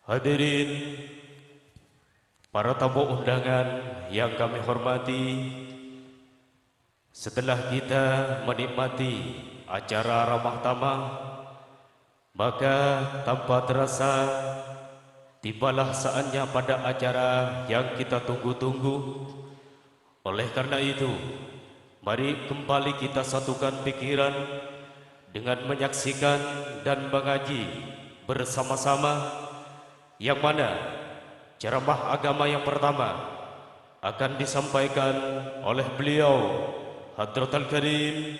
Hadirin para tamu undangan yang kami hormati, setelah kita menikmati acara ramah tamah, maka tanpa terasa tibalah saatnya pada acara yang kita tunggu-tunggu. Oleh karena itu, mari kembali kita satukan pikiran dengan menyaksikan dan mengaji bersama-sama, yang mana ceramah agama yang pertama akan disampaikan oleh beliau Hadratul Karim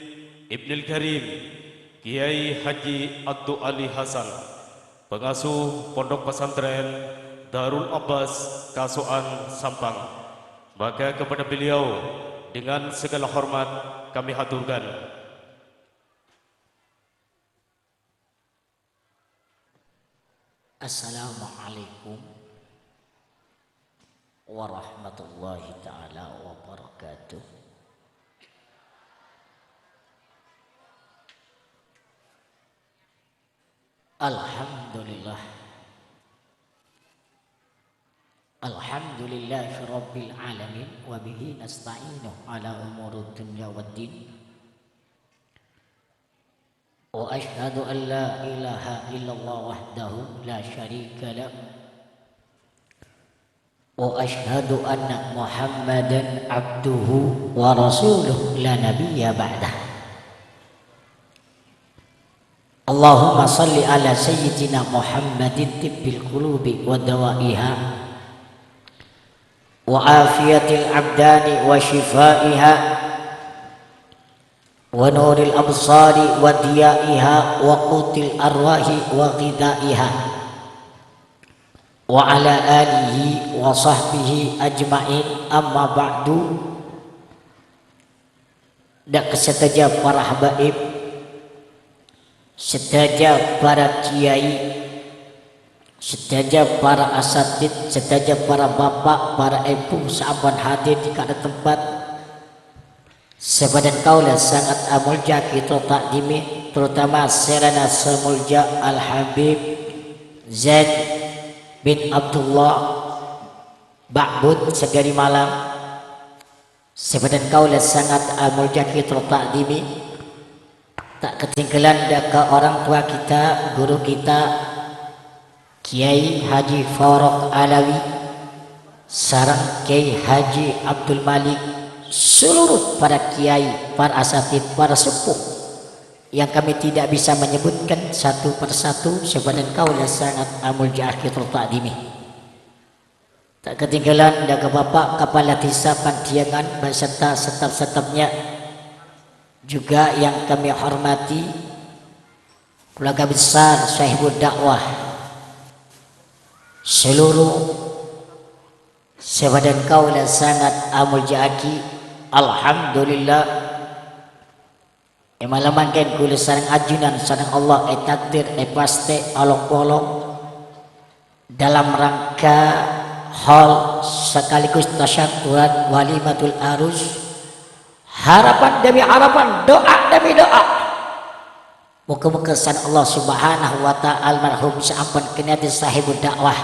Ibnul Karim Kiai Haji Abdul Ali Hasan, pengasuh Pondok Pesantren Darul Abbas Kasuan Sampang. Maka kepada beliau dengan segala hormat kami haturkan. Assalamualaikum warahmatullahi ta'ala wabarakatuh. Alhamdulillah, alhamdulillahi rabbil alamin, wa bihi nasta'inu ala umurud dunya waddin. Wa ashhadu an la ilaha illallah wahdahu la syarika lah, wa ashhadu anna Muhammadan abduhu wa rasuluh la nabiyya ba'dah. Allahumma salli ala sayyidina Muhammadin tibbil qulubi wa dawaiha wa afiyatil abdani wa shifaiha wa nuril absari wa diyaiha wa qutil arwahi wa ghidaiha wa ala alihi wa sahbihi ajma'in. Amma ba'du. Dak kesetajah para habaib, setajah para kiai, setajah para asatid, setajah para bapak, para ibu sahabat hadir di kada tempat. Sebadan kaulah sangat amulja kita takdimi, terutama serana semulja Al-Habib Zaid bin Abdullah Ba'bud Segari Malam. Sebadan kaulah sangat amulja kita takdimi, tak ketinggalan daka orang tua kita, guru kita Kiai Haji Farouk Alawi sarang Kiai Haji Abdul Malik, seluruh para kiai, para asatid, para sepuh yang kami tidak bisa menyebutkan satu persatu, sebadan kaulah sangat amulja akhirul ta'dimi. Tak ketinggalan daga bapak kepala desa Pantiangan beserta setap-setapnya, juga yang kami hormati keluarga besar sahibul dakwah, seluruh sebadan kaulah sangat amulja aki. Alhamdulillah, emalaman kan kula sareng ajunan sareng Allah takdir paste along-polong dalam rangka hal sekaligus tasyakuran walimatul arus, harapan demi harapan, doa demi doa. Muka-muka san Allah subhanahu wa ta'ala marhum seampun kenati sahibul dakwah,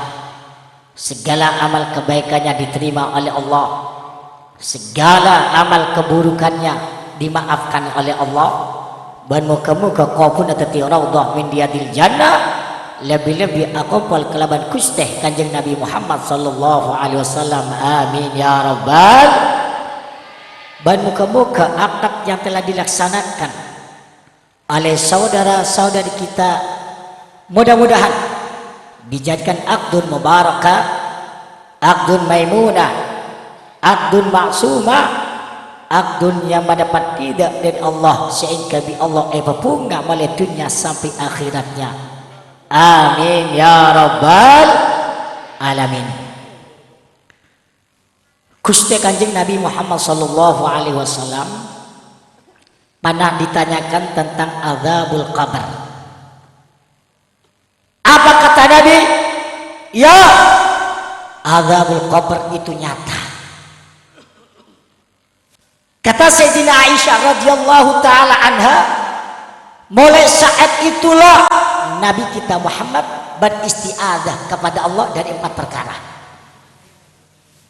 segala amal kebaikannya diterima oleh Allah, segala amal keburukannya dimaafkan oleh Allah. Dan muka-muka kau pun atati raudhah min riyadil jannah, lebih-lebih akopal kelaban kusteh kanjeng Nabi Muhammad sallallahu alaihi wasallam. Amin ya rabbal. Dan muka-muka akad yang telah dilaksanakan oleh saudara-saudari kita mudah-mudahan dijadikan akdun mubarakah, akdun maimunah, akdun maksumah, akdun yang mendapat tidak dari Allah, sehingga bi Allah bunga mulai dunia sampai akhiratnya. Amin ya rabbal alamin. Gusti Kanjeng Nabi Muhammad sallallahu alaihi wasallam pernah ditanyakan tentang azabul qabr. Apa kata Nabi? Ya, azabul qabr itu nyata. Kata Sayyidina Aisyah radhiyallahu taala anha, mulai saat itulah Nabi kita Muhammad beristiadah kepada Allah dari 4 perkara.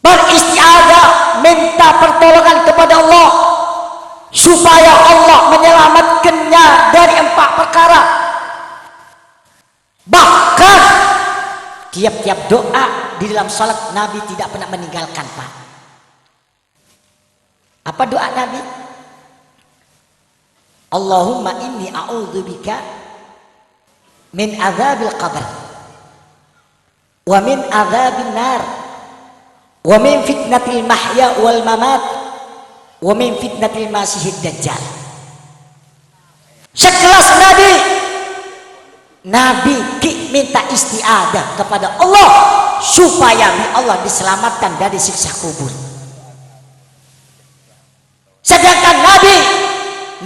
Beristiadah, minta pertolongan kepada Allah supaya Allah menyelamatkannya dari 4 perkara. Bahkan tiap-tiap doa di dalam salat Nabi tidak pernah meninggalkan, Pak. Apa doa Nabi? Allahumma inni a'udzubika min azabil qabr wa min azabin nar wa min fitnatil mahya wal mamat wa min fitnatil masihid dajjal. Sekelas Nabi minta istiadah kepada Allah supaya Allah diselamatkan dari siksa kubur. Sedangkan Nabi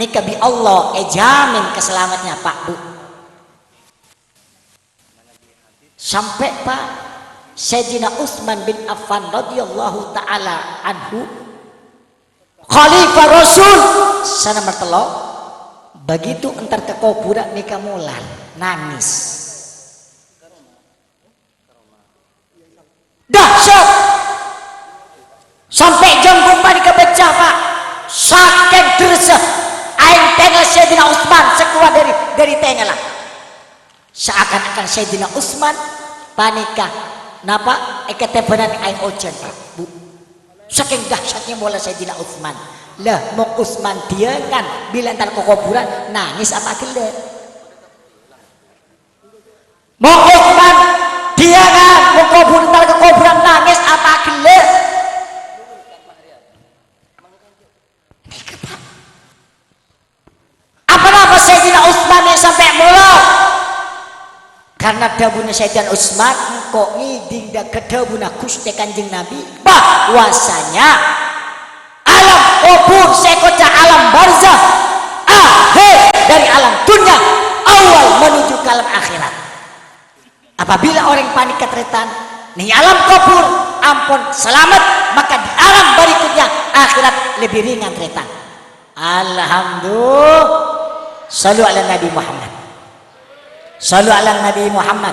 nikah bi Allah jamin keselamatnya, Pak Bu. Sampai Pak Sayyidina Utsman bin Affan radhiyallahu taala anhu, Khalifah Rasul sana mertelo, begitu entar ke kuburan nikah mulan nangis. Dahsyat. Sampai jangkung panik kepecah, Pak. Saking deresah aing tengah Sayyidina Utsman sekeluar dari tengah lah. Seakan-akan Sayyidina Utsman panikah. Napa eketebenan aing ojen, Pak Bu. Saking dahsyatnya bola Sayyidina Utsman. Lah mau Utsman dia kan bila entar ke kuburan nangis apa gelek. Mau Utsman dia kan mau kuburan entar ke kuburan nangis apa gelek. Apa Sayyidina Utsman yang sampai mula? Karena dabuna Sayyidina Utsman kok ngiding dak kedabuna Gusti Kanjeng Nabi bahwasanya alam kubur sekoca alam barzah, akhir dari alam dunia, awal menuju ke alam akhirat. Apabila orang panik ketretan nih alam kubur ampun selamat, maka di alam berikutnya akhirat lebih ringan tretan. Alhamdulillah. Sallu ala Nabi Muhammad. Sallu ala Nabi Muhammad.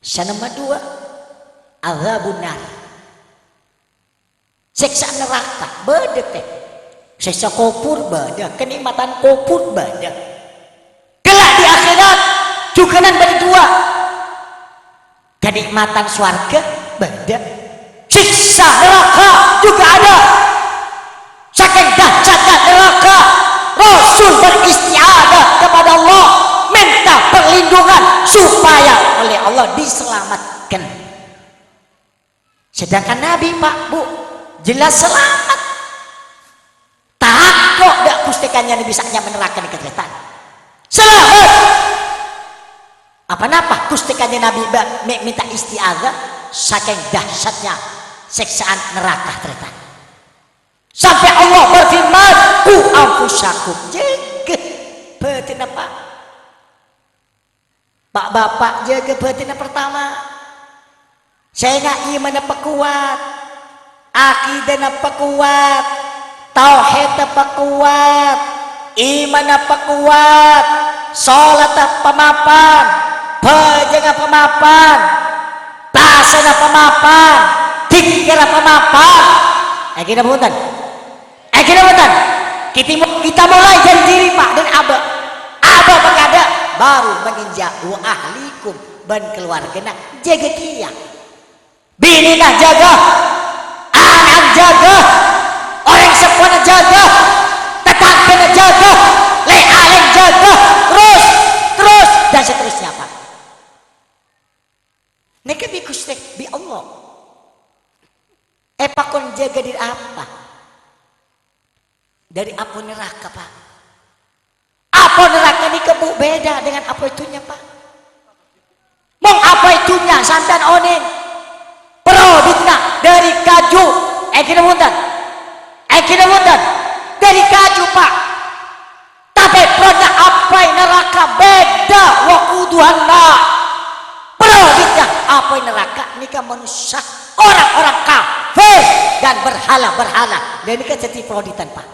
Nomor 2, azabun nar. Siksa neraka beda teh. Siksa kubur beda, kenikmatan kubur beda. Kelak di akhirat juga nan berdua. Kenikmatan surga beda. Siksa neraka juga ada. Saking dahsyatnya neraka, Rasul beristiadah kepada Allah, minta perlindungan supaya oleh Allah diselamatkan. Sedangkan Nabi, Pak Bu, jelas selamat. Takut dak kustikannya bisanya meneraka di ketretan. Selamat. Apa-apa kustikannya Nabi minta istiadah saking dahsyatnya siksaan neraka tretan. Sampai Allah berfirman, ku anfusakum, jaga batin apa? Pak Bapak jaga batin pertama. Saya nggak iman apa kuat, akidah apa kuat, tauhid apa kuat, iman apa kuat, sholat apa mapan, bajang apa mapan, tasan apa mapan, pikir apa mapan. Kita bukan. Kita mulai dari diri, Pak, dan abah berkada baru menginjak wa ahlikum ban keluarga jaga kia. Bini nak jaga, anak jaga, orang sepona jaga, tetangga jaga, lealen jaga, terus dan seterusnya, Pak. Nek bi Gusti bi Allah. Pakon jaga diri apa? Dari apa neraka, Pak? Apa neraka ini kebu beda dengan apa itunya, Pak? Mau apa itunya santan oning? kira punten. Kira punten. Dari kaju Pak. Tapi produk apa neraka beda wa uduhanna. Produknya apa neraka nikah manusia orang-orang kafir dan berhala-berhala. Dan ini kan jadi produkan Pak.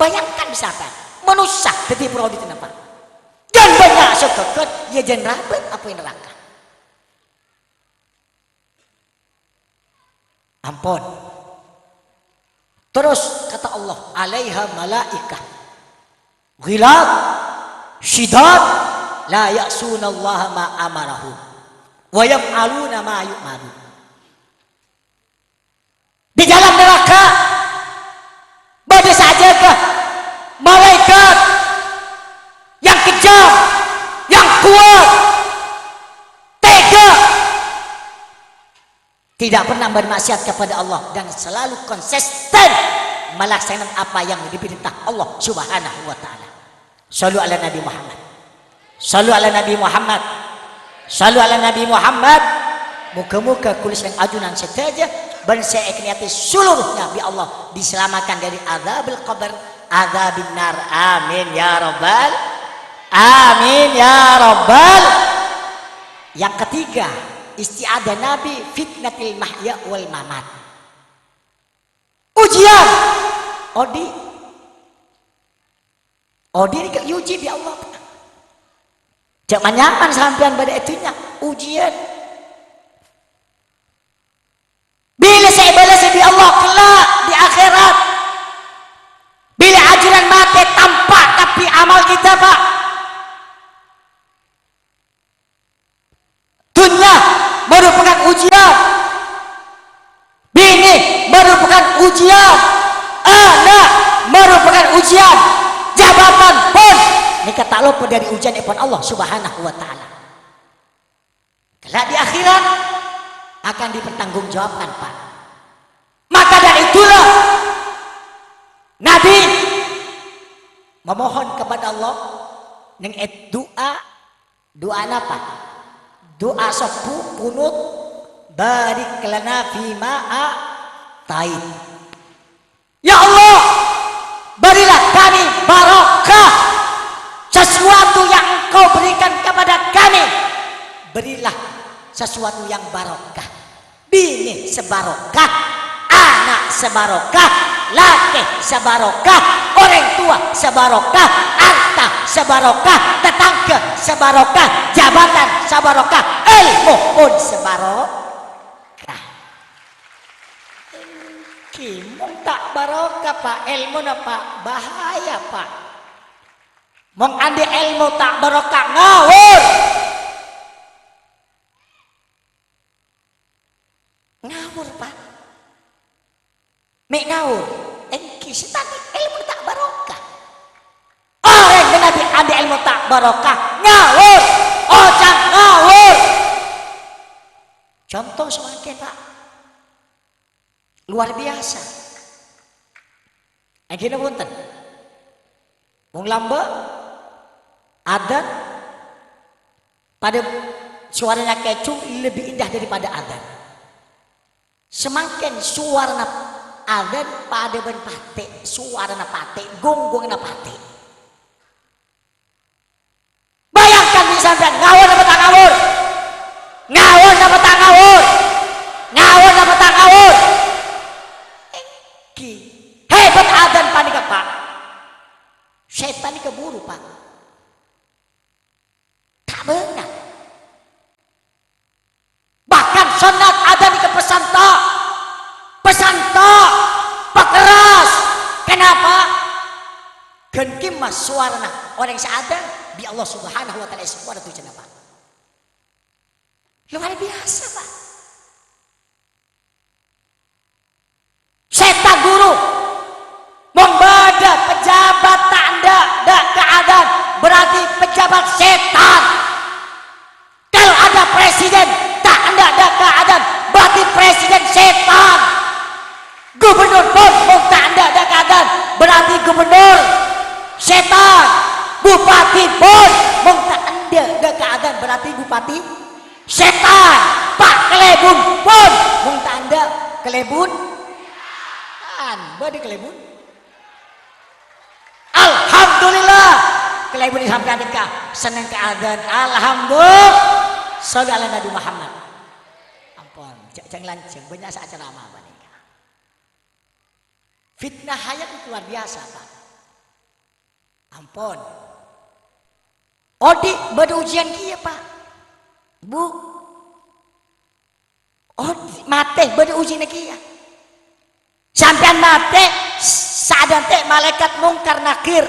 Bayangkan misalkan manusia jadi produkan Pak. Dan banyak sekeket ya jangan rapat apa neraka. Ampun. Terus kata Allah, alaiha malaikah ghilad syidad la ya'sunallaha ma amarahu wa yaf'aluna ma yu'maru. Di dalam neraka bagi sajakah malaikat yang kejam, yang kuat, tega, tidak pernah bermaksiat kepada Allah dan selalu konsisten melaksanakan apa yang diperintah Allah Subhanahu wa taala. Shallu ala Nabi Muhammad. Shallu ala Nabi Muhammad. Shallu ala Nabi Muhammad. Muka-muka kulis yang ajunan setaja bangsa ekniati seluruhnya bi Allah diselamatkan dari azabil qabr, azabin nar. Amin ya rabbal. Amin ya rabbal. Yang ketiga, isti'adah Nabi fitnatil mahya wal mamat. Ujian. Odi ini uji bi Allah. Jangan nyaman sampean pada itunya ujian. Bila saya balas di Allah kelak di akhirat. Bila ajaran mati tampak tapi amal kita Pak. Dunia merupakan ujian. Bini merupakan ujian. Anak merupakan ujian. Jabatan pun ini kata lupa dari ujian daripada Allah Subhanahu wa taala. Kelak di akhirat akan dipertanggungjawabkan Pak. Maka dari itulah Nabi memohon kepada Allah dengan doa apa? Doa sepuh kunut barik lana fi ma'a tait. Ya Allah, berilah kami barokah sesuatu yang Engkau berikan kepada kami. Berilah sesuatu yang barokah. Bini sebarokah, anak sebarokah, laki sebarokah, orang tua sebarokah, harta sebarokah, tetangga sebarokah, jabatan sebarokah, ilmu pun sebarokah. Mong tak barokah Pak, ilmu na Pak, bahaya Pak. Mong andi ilmu tak barokah ngawur. Ngawur Pak. Mek ngawur. Engki setati ilmu tak barokah. Orang yang nabi andi ilmu tak barokah ngawur. Ojang ngawur. Contoh semakin Pak. Luar biasa. Akhirnya punten. Wong lamba adan pada suaranya kecu lebih indah daripada adan. Semakin suaranya adan pada ben pate, suaranya pate, gonggongnya pate. Bayangkan di sampean ngawur apa tak ngawur? Ngawur apa tak ngawur? Ngawur apa tak ngawur? Hebat adan panika Pak. Setan ini keburu Pak. Tak benar. Bahkan sunat adan ini pesan tak. Pesan tak. Pekeras. Kenapa? Genkim mas suarana orang yang seadan di Allah Subhanahu wa taala suara tu kenapa? Luar biasa Pak. Setan guru membada pejabat tanda dak keadaan berarti pejabat setan. Kalau ada presiden tak ada keadaan berarti presiden setan. Gubernur pun tak ada keadaan berarti gubernur setan. Bupati pun tak ada keadaan berarti bupati setan. Pak Kelebun pun tak ada kelebun bade kelebun. Alhamdulillah kelebun sampai adekah seneng keadaan. Alhamdulillah sallu ala Nabi Muhammad. Ampun jangan lanceng banyak acara apa nikah. Fitnah hayat itu luar biasa Pak. Ampun. Odi bade ujian kieu Pak. Bu. Odi mate bade ujian kieu. Sampean mate sadar teh malaikat mungkar nakir.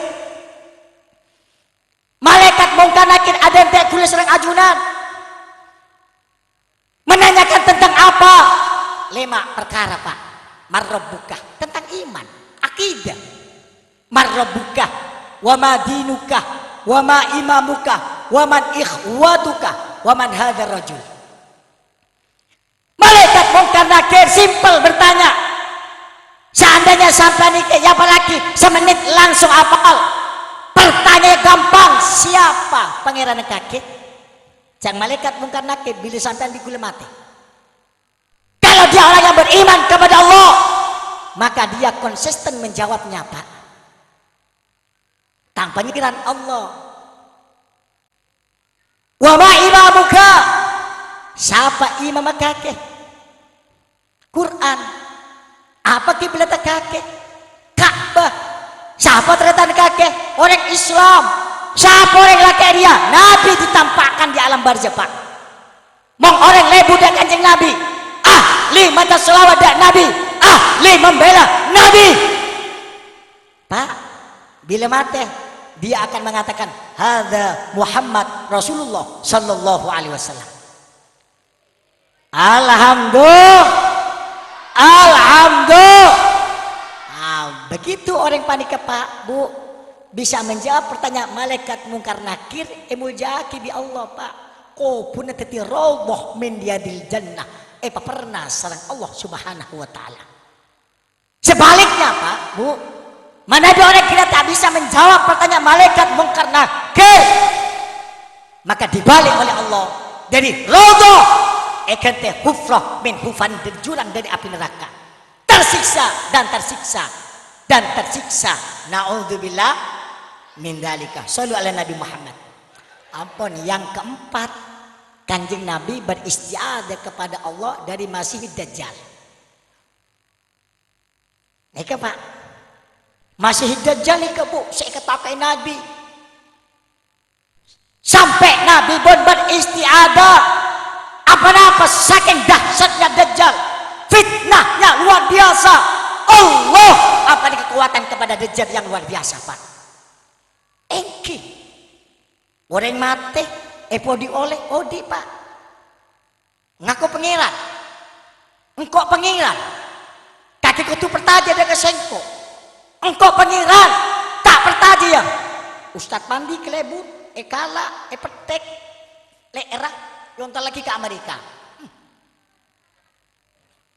Malaikat mungkar nakir ada teh kula serang ajunan. Menanyakan tentang apa? 5 perkara Pak. Marrabbuka tentang iman, akidah. Marrabbuka wa ma dinuka wa ma imamuka wa man ikhwatuka wa man hadzal rajul. Malaikat mungkar nakir simpel bertanya. Seandainya sampai nikah, ya apalagi semenit langsung hafal. Pertanyaan gampang, siapa pangeran kakek? Jang malaikat mungkar nakir bila sampai di gula mati. Kalau dia orang yang beriman kepada Allah, maka dia konsisten menjawabnya Pak. Tanpa pikiran Allah. Wa ma imamuka, siapa imam kakek? Quran. Apa kiblat kakek? Ka'bah. Siapa ternyata kakek? Orang Islam. Siapa orang laki dia? Nabi ditampakkan di alam barzah Pak. Mong orang lebu dan kanjeng Nabi. Ahli mata selawat dan Nabi. Ahli membela Nabi. Pak, bila mati dia akan mengatakan hadza Muhammad Rasulullah sallallahu alaihi wasallam. Alhamdulillah. Alhamdulillah. Begitu orang panik Pak, Bu, bisa menjawab pertanyaan malaikat mungkar nakir, emujaki bi Allah Pak. Ko puna teti rawdah min yadil jannah. Pernah sareng Allah Subhanahu wa taala. Sebaliknya Pak, Bu, mana ada orang kita tak bisa menjawab pertanyaan malaikat mungkar nakir, maka dibalik oleh Allah dari rawdah ekente hufrah min hufan dari jurang dari api neraka, tersiksa dan tersiksa dan tersiksa. Naudzubillah min dzalika. Shallu ala Nabi Muhammad. Ampun, yang keempat, kanjeng Nabi beristiadah kepada Allah dari Masih Dajjal. Nika Pak, Masih Dajjal nika Bu, saya katakan Nabi sampai Nabi pun beristiadah. Apa-apa saking dahsyatnya Dajjal, fitnahnya luar biasa. Allah apa kekuatan kepada Dajjal yang luar biasa Pak. Engki orang mati podi oleh odi Pak. Ngaku pengiran, engkau pengiran. Kakiku tu pertaja dia kesengko. Engkau pengiran tak pertaja. Ustad mandi kelebut, kala, petek, leerah. Yontal lagi ke Amerika.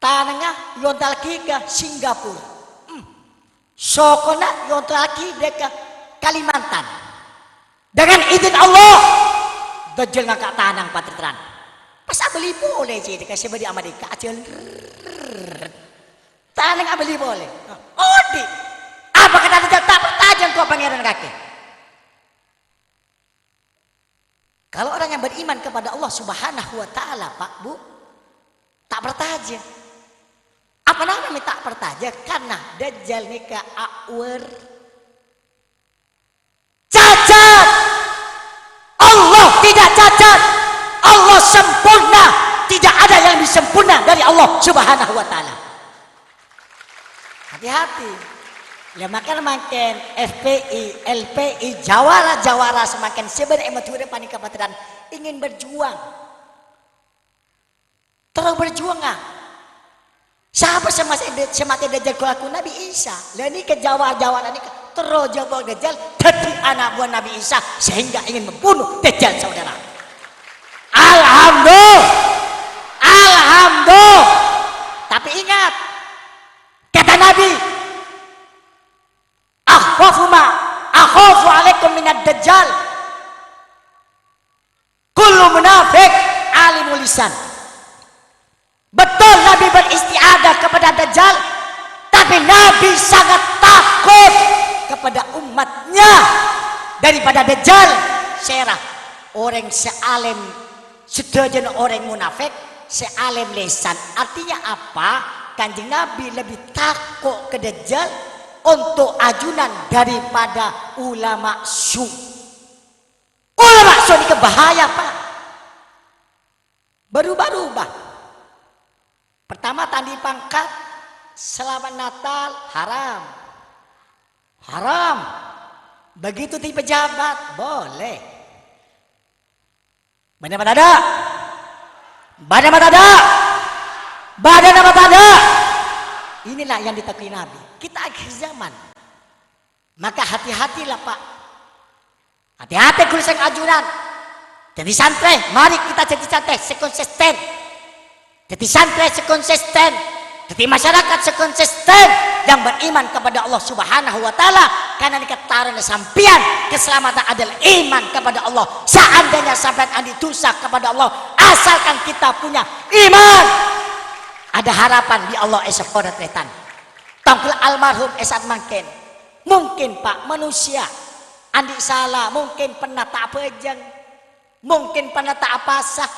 Tanahnya yontal lagi ke Singapura. Sokona yontal lagi ke Kalimantan. Dengan izin Allah, Dajjal ngakak tanang patritran. Pas beli boleh sih dikasih di Amerika aja. Tanang beli boleh. Odi. Apa kata Dajjal tak bertajam kau pangeran kaki. Kalau orang yang beriman kepada Allah Subhanahu wa taala, Pak, Bu, tak bertaja. Apa namanya tak bertaja? Karena Dajjal nika awur. Cacat. Allah tidak cacat. Allah sempurna. Tidak ada yang lebih sempurna dari Allah Subhanahu wa taala. Hati-hati. Ya makin FPI, LPI, jawara semakin sebenarnya emature panika patran ingin berjuang. Terus berjuang ah. Siapa semati Dajjal kulaku Nabi Isa. Lah ini ke jawara ini terus jawab Dajjal jadi anak buah Nabi Isa sehingga ingin membunuh Dajjal saudara. Alhamdulillah. Alhamdulillah. Tapi ingat kata Nabi, akhafu alaikum minad dajjal kullu munafik alimul lisan. Betul Nabi beristiadah kepada Dajjal Tapi Nabi sangat takut kepada umatnya daripada Dajjal. Serah orang sealim sedajan orang munafik, sealim lesan. Artinya apa? Kanjeng Nabi lebih takut ke Dajjal untuk ajunan daripada ulama su. Ulama su ini kebahaya Pak. Berubah-ubah. Pertama tandi pangkat, selamat Natal haram. Haram. Begitu di pejabat boleh. Benar apa ada? Benar apa ada? Benar apa ada? Inilah yang ditakui Nabi. Kita akhir zaman. Maka hati-hatilah Pak. Hati-hati kulisan ajunan. Jadi santri, mari kita jadi santri sekonsisten. Jadi santri sekonsisten. Jadi masyarakat sekonsisten yang beriman kepada Allah Subhanahu wa taala, karena dikatakan sampian keselamatan adalah iman kepada Allah. Seandainya sampai andi dosa kepada Allah, asalkan kita punya iman, ada harapan di Allah esok pada tretan. Tampil almarhum esat mungkin. Mungkin Pak manusia andi salah, mungkin pernah tak pejang, mungkin pernah tak apasah,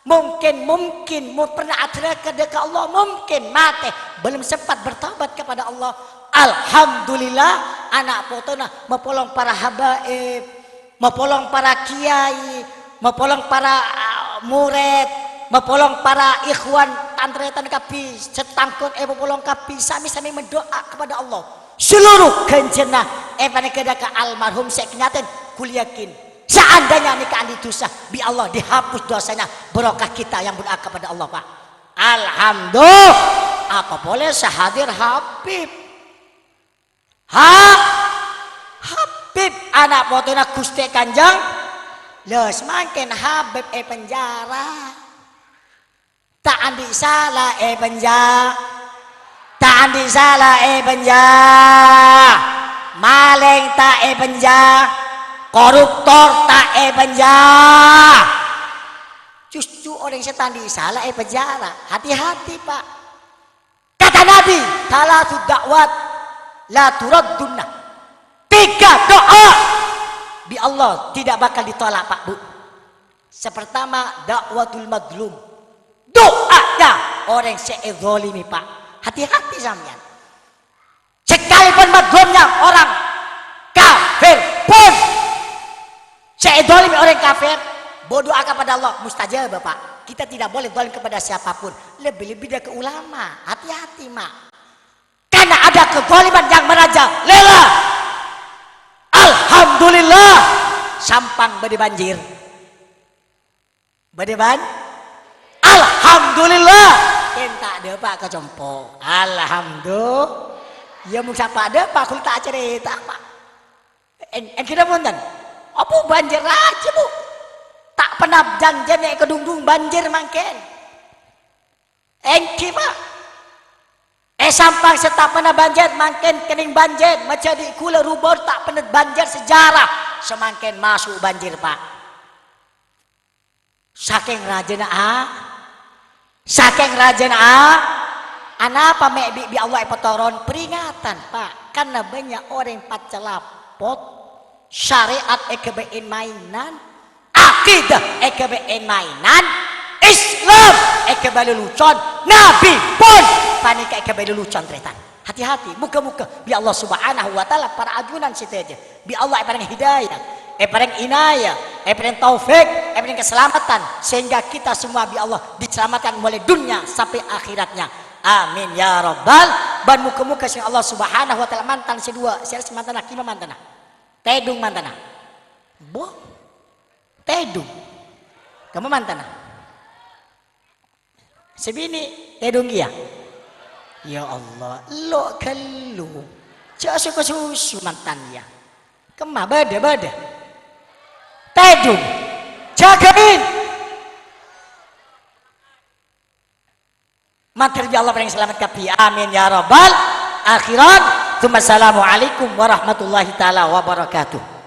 mungkin mau pernah adraka dekat Allah, mungkin mati belum sempat bertobat kepada Allah. Alhamdulillah anak potona mempolong para habaib, mempolong para kiai, mempolong para murid, mempolong para ikhwan tantretan kapi setangkut mempolong kapi sami-sami mendoa kepada Allah. Seluruh kencenah pada kedaka almarhum saya kenyatain kuliakin seandainya nikah andi dosa bi Allah dihapus dosanya, barokah kita yang berdoa kepada Allah Pak. Alhamdulillah. Apa boleh sehadir Habib Habib anak potona Gusti Kanjeng lo semakin Habib penjara tak andi salah penjara, tak andi salah penjara, maling tak penjara, koruptor tak penjara. Justru orang setan di salah penjara. Hati-hati Pak. Kata Nabi, talatu dakwat la turaddunna. 3 doa bi Allah tidak bakal ditolak Pak Bu. Sepertama dakwatul madlum. Doanya orang seizolimi Pak. Hati-hati sampean. Sekalipun madlumnya orang kafir pun, seizolimi orang kafir, berdoa kepada Allah mustajab Bapak. Kita tidak boleh zalim kepada siapapun, lebih-lebih dari ke ulama. Hati-hati Mak. Karena ada kezaliman yang merajalela. Alhamdulillah sampang bade banjir. Bade ban? Alhamdulillah. Kita ada Pak kecompo. Alhamdulillah. Ya mung sapa ada Pak kul tak cerita Pak. En kira punten. Apa banjir aja Bu? Tak pernah janjian nek kedungdung banjir mangken. Engki Pak. Sampang setak pernah banjir mangken kening banjir menjadi kula rubor tak pernah banjir sejarah semangken masuk banjir Pak. Saking rajana saking rajana anapa mek bi Allah petoron peringatan Pak, karena banyak orang pacelapot syariat ekebein mainan, akidah ekebein mainan, Islam ekebali lucon, Nabi pun panika ekebali lucon tretan. Hati-hati, muka-muka bi Allah Subhanahu wa taala para ajunan situ aja. Bi Allah paling hidayah, paling inayah, paling taufik, paling keselamatan sehingga kita semua bi Allah diselamatkan mulai dunia sampai akhiratnya. Amin ya rabbal. Ban muka-muka sing Allah Subhanahu wa taala mantan sedua, saya mantan kima mantana. Tedung mantana. Bo. Tedung. Kamu mantana. Sebini tedung ya. Ya Allah, lo kelu. Cak suka susu mantan ya. Kemah bada. Tedung. Jagain. Matur ya Allah paling selamat kapi. Amin ya rabbal akhirat. Assalamualaikum warahmatullahi taala wabarakatuh.